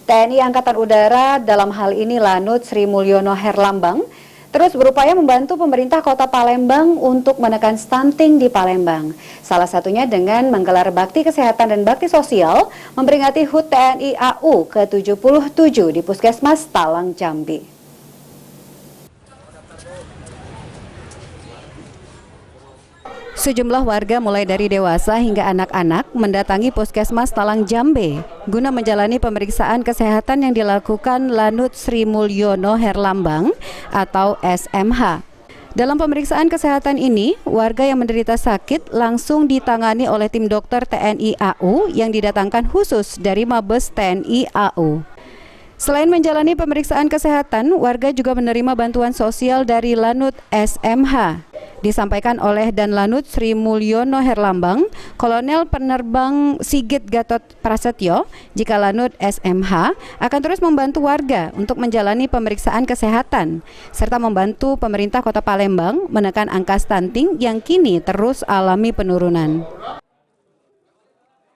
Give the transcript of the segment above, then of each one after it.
TNI Angkatan Udara, dalam hal ini Lanut Sri Mulyono Herlambang, terus berupaya membantu pemerintah Kota Palembang untuk menekan stunting di Palembang. Salah satunya dengan menggelar bakti kesehatan dan bakti sosial memperingati HUT TNI AU ke-77 di Puskesmas Talang, Jambi. Sejumlah warga mulai dari dewasa hingga anak-anak mendatangi Puskesmas Talang, Jambi guna menjalani pemeriksaan kesehatan yang dilakukan Lanut Sri Mulyono Herlambang atau SMH. Dalam pemeriksaan kesehatan ini, warga yang menderita sakit langsung ditangani oleh tim dokter TNI AU yang didatangkan khusus dari Mabes TNI AU. Selain menjalani pemeriksaan kesehatan, warga juga menerima bantuan sosial dari Lanut SMH. Disampaikan oleh Danlanut Sri Mulyono Herlambang, Kolonel Penerbang Sigit Gatot Prasetyo, jika Lanut SMH akan terus membantu warga untuk menjalani pemeriksaan kesehatan, serta membantu pemerintah Kota Palembang menekan angka stunting yang kini terus alami penurunan.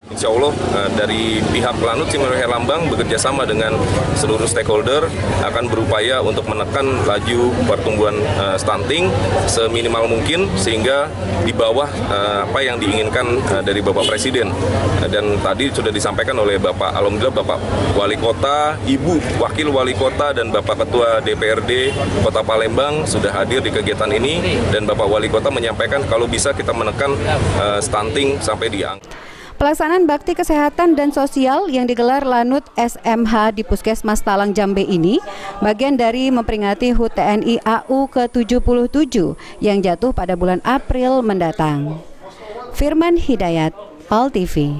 Insya Allah dari pihak Lanut Sri Mulyono Herlambang bekerja sama dengan seluruh stakeholder akan berupaya untuk menekan laju pertumbuhan stunting seminimal mungkin sehingga di bawah apa yang diinginkan dari Bapak Presiden. Dan tadi sudah disampaikan oleh Bapak, alhamdulillah Bapak Wali Kota, Ibu Wakil Wali Kota dan Bapak Ketua DPRD Kota Palembang sudah hadir di kegiatan ini, dan Bapak Wali Kota menyampaikan kalau bisa kita menekan stunting sampai di angka. Pelaksanaan bakti kesehatan dan sosial yang digelar Lanut SMH di Puskesmas Talang, Jambi ini bagian dari memperingati HUT TNI AU ke-77 yang jatuh pada bulan April mendatang. Firman Hidayat, PAL TV.